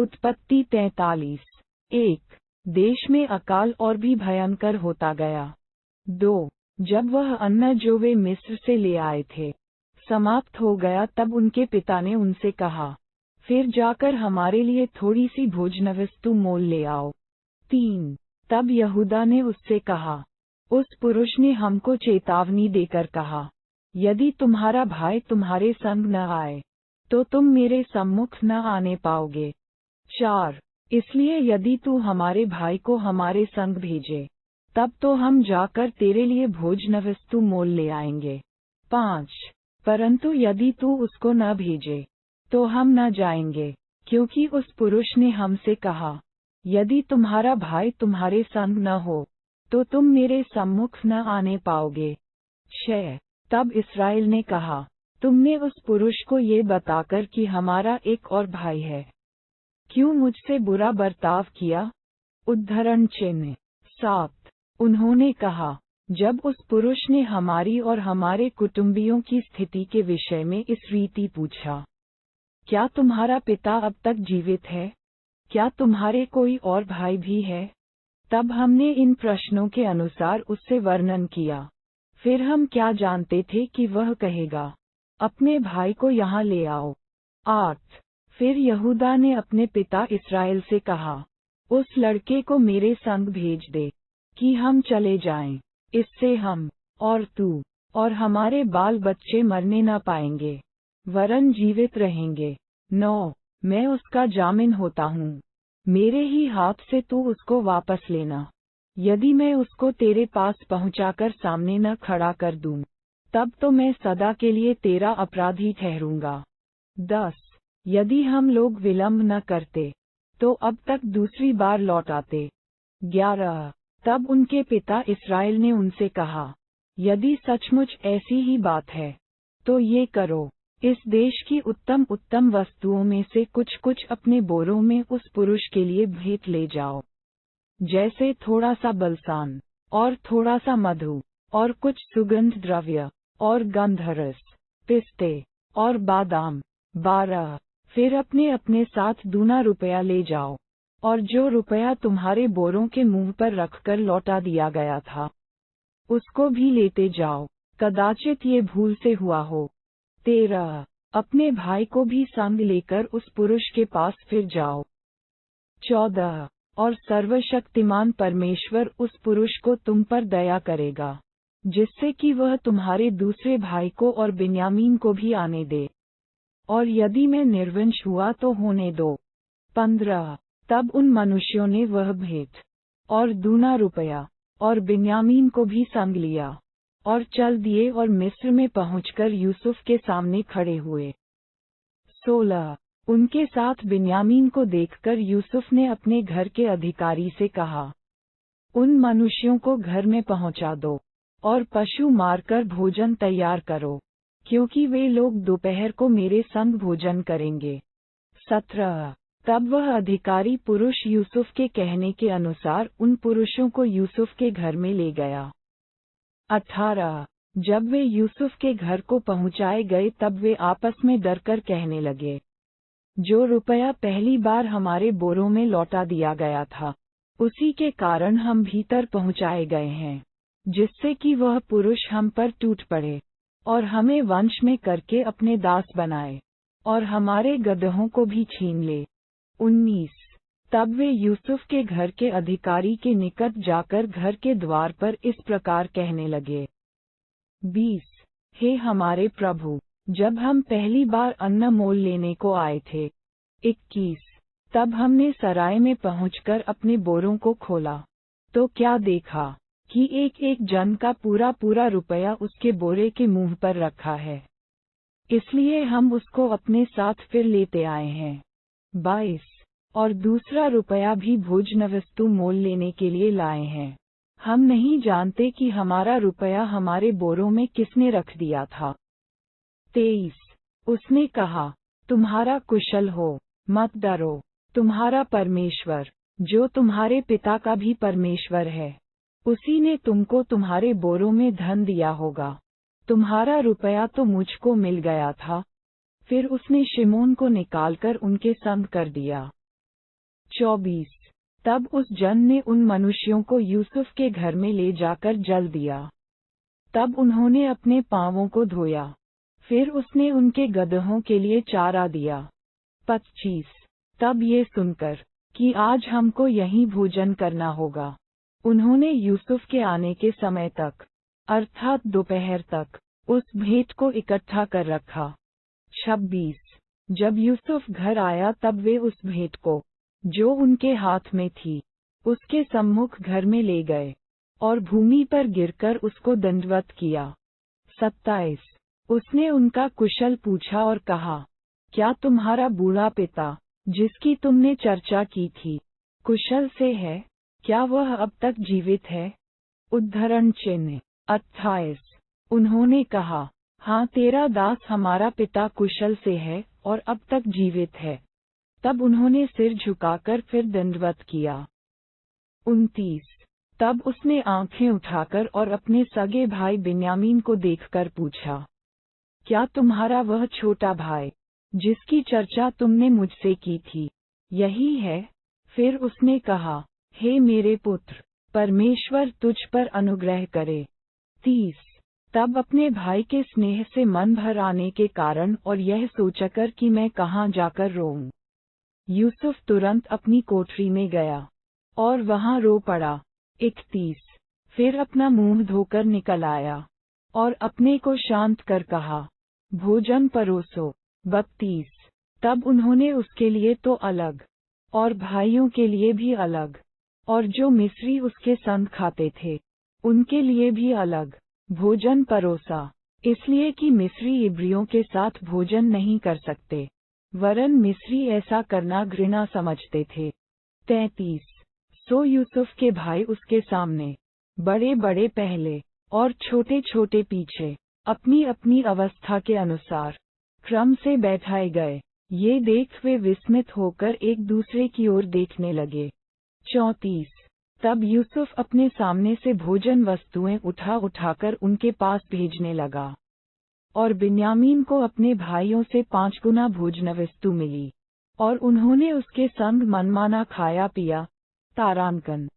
उत्पत्ति 43:1। देश में अकाल और भी भयंकर होता गया। 2। जब वह अन्न जो वे मिस्र से ले आए थे समाप्त हो गया, तब उनके पिता ने उनसे कहा, फिर जाकर हमारे लिए थोड़ी सी भोजनवस्तु मोल ले आओ। 3। तब यहूदा ने उससे कहा, उस पुरुष ने हमको चेतावनी देकर कहा, यदि तुम्हारा भाई तुम्हारे संग न आए तो तुम मेरे सम्मुख न आने पाओगे। 4। इसलिए यदि तू हमारे भाई को हमारे संग भेजे तब तो हम जाकर तेरे लिए भोजनवस्तु मोल ले आएंगे। 5। परंतु यदि तू उसको न भेजे तो हम न जाएंगे, क्योंकि उस पुरुष ने हमसे कहा, यदि तुम्हारा भाई तुम्हारे संग न हो तो तुम मेरे सम्मुख न आने पाओगे। 6। तब इस्राएल ने कहा, तुमने उस पुरुष को ये बताकर कि हमारा एक और भाई है, क्यों मुझसे बुरा बर्ताव किया? उद्धरण चिन्ह। 7। उन्होंने कहा, जब उस पुरुष ने हमारी और हमारे कुटुंबियों की स्थिति के विषय में इस रीति पूछा, क्या तुम्हारा पिता अब तक जीवित है? क्या तुम्हारे कोई और भाई भी है? तब हमने इन प्रश्नों के अनुसार उससे वर्णन किया। फिर हम क्या जानते थे कि वह कहेगा, अपने भाई को यहाँ ले आओ। 8। फिर यहूदा ने अपने पिता इस्राएल से कहा, उस लड़के को मेरे संग भेज दे कि हम चले जाएं, इससे हम और तू और हमारे बाल बच्चे मरने न पाएंगे, वरन जीवित रहेंगे। 9। मैं उसका जामिन होता हूँ, मेरे ही हाथ से तू उसको वापस लेना। यदि मैं उसको तेरे पास पहुंचाकर सामने न खड़ा कर दूं, तब तो मैं सदा के लिए तेरा अपराधी ठहरूंगा। 10। यदि हम लोग विलंब न करते तो अब तक दूसरी बार लौट आते। 11। तब उनके पिता इस्राएल ने उनसे कहा, यदि सचमुच ऐसी ही बात है तो ये करो, इस देश की उत्तम उत्तम वस्तुओं में से कुछ कुछ अपने बोरों में उस पुरुष के लिए भेंट ले जाओ, जैसे थोड़ा सा बलसान और थोड़ा सा मधु और कुछ सुगंध द्रव्य और गंधरस, पिस्ते और बादाम। 12। फिर अपने अपने साथ दूना रुपया ले जाओ, और जो रुपया तुम्हारे बोरों के मुंह पर रखकर लौटा दिया गया था उसको भी लेते जाओ, कदाचित ये भूल से हुआ हो। 13। अपने भाई को भी संग लेकर उस पुरुष के पास फिर जाओ। 14। और सर्वशक्तिमान परमेश्वर उस पुरुष को तुम पर दया करेगा, जिससे कि वह तुम्हारे दूसरे भाई को और बिन्यामीन को भी आने दे, और यदि मैं निर्वंश हुआ तो होने दो। 15। तब उन मनुष्यों ने वह भेंट और दूना रुपया और बिन्यामीन को भी संग लिया और चल दिए और मिस्र में पहुंचकर यूसुफ के सामने खड़े हुए। 16। उनके साथ बिन्यामीन को देखकर यूसुफ ने अपने घर के अधिकारी से कहा, उन मनुष्यों को घर में पहुंचा दो और पशु मारकर भोजन तैयार करो, क्योंकि वे लोग दोपहर को मेरे संग भोजन करेंगे। 17। तब वह अधिकारी पुरुष यूसुफ के कहने के अनुसार उन पुरुषों को यूसुफ के घर में ले गया। 18। जब वे यूसुफ के घर को पहुंचाए गए तब वे आपस में डरकर कहने लगे, जो रुपया पहली बार हमारे बोरों में लौटा दिया गया था उसी के कारण हम भीतर पहुंचाए गए हैं, जिससे कि वह पुरुष हम पर टूट पड़े और हमें वंश में करके अपने दास बनाए और हमारे गदहों को भी छीन ले। 19। तब वे यूसुफ के घर के अधिकारी के निकट जाकर घर के द्वार पर इस प्रकार कहने लगे। 20। हे हमारे प्रभु, जब हम पहली बार अन्न मोल लेने को आए थे। 21। तब हमने सराय में पहुंचकर अपने बोरों को खोला, तो क्या देखा कि एक एक जन का पूरा पूरा रुपया उसके बोरे के मुंह पर रखा है, इसलिए हम उसको अपने साथ फिर लेते आए हैं। 22। और दूसरा रुपया भी भोजनवस्तु मोल लेने के लिए लाए हैं, हम नहीं जानते कि हमारा रुपया हमारे बोरों में किसने रख दिया था। 23। उसने कहा, तुम्हारा कुशल हो, मत डरो, तुम्हारा परमेश्वर, जो तुम्हारे पिता का भी परमेश्वर है, उसी ने तुमको तुम्हारे बोरों में धन दिया होगा। तुम्हारा रुपया तो मुझको मिल गया था। फिर उसने शिमोन को निकालकर उनके संग कर दिया। 24। तब उस जन ने उन मनुष्यों को यूसुफ के घर में ले जाकर जल दिया। तब उन्होंने अपने पांवों को धोया। फिर उसने उनके गदहों के लिए चारा दिया। 25। तब ये सुनकर कि आज हमको यहीं भोजन करना होगा, उन्होंने यूसुफ के आने के समय तक, अर्थात दोपहर तक, उस भेंट को इकट्ठा कर रखा। 26। जब यूसुफ घर आया तब वे उस भेंट को, जो उनके हाथ में थी, उसके सम्मुख घर में ले गए और भूमि पर गिरकर उसको दंडवत किया। 27। उसने उनका कुशल पूछा और कहा, क्या तुम्हारा बूढ़ा पिता, जिसकी तुमने चर्चा की थी, कुशल से है? क्या वह अब तक जीवित है? उद्धरण चिन्ह। 28। उन्होंने कहा, हाँ, तेरा दास हमारा पिता कुशल से है और अब तक जीवित है। तब उन्होंने सिर झुकाकर फिर दंडवत किया। 29। तब उसने आंखें उठाकर और अपने सगे भाई बिन्यामीन को देखकर पूछा, क्या तुम्हारा वह छोटा भाई, जिसकी चर्चा तुमने मुझसे की थी, यही है? फिर उसने कहा, हे मेरे पुत्र, परमेश्वर तुझ पर अनुग्रह करे। 30। तब अपने भाई के स्नेह से मन भर आने के कारण और यह सोचकर कि मैं कहाँ जाकर रोऊं, यूसुफ तुरंत अपनी कोठरी में गया और वहां रो पड़ा। 31। फिर अपना मुंह धोकर निकल आया और अपने को शांत कर कहा, भोजन परोसो। 32। तब उन्होंने उसके लिए तो अलग, और भाइयों के लिए भी अलग, और जो मिस्री उसके संग खाते थे, उनके लिए भी अलग, भोजन परोसा, इसलिए कि मिस्री इब्रियों के साथ भोजन नहीं कर सकते, वरन मिस्री ऐसा करना घृणा समझते थे। 33। सो यूसुफ के भाई उसके सामने, बड़े बड़े पहले और छोटे छोटे पीछे, अपनी अपनी अवस्था के अनुसार क्रम से बैठाए गए। ये देख वे विस्मित होकर एक दूसरे की ओर देखने लगे। 34। तब यूसुफ अपने सामने से भोजन वस्तुएं उठा उठाकर उनके पास भेजने लगा, और बिन्यामीन को अपने भाइयों से 5 गुना भोजन वस्तु मिली, और उन्होंने उसके संग मनमाना खाया पिया। तारांकन।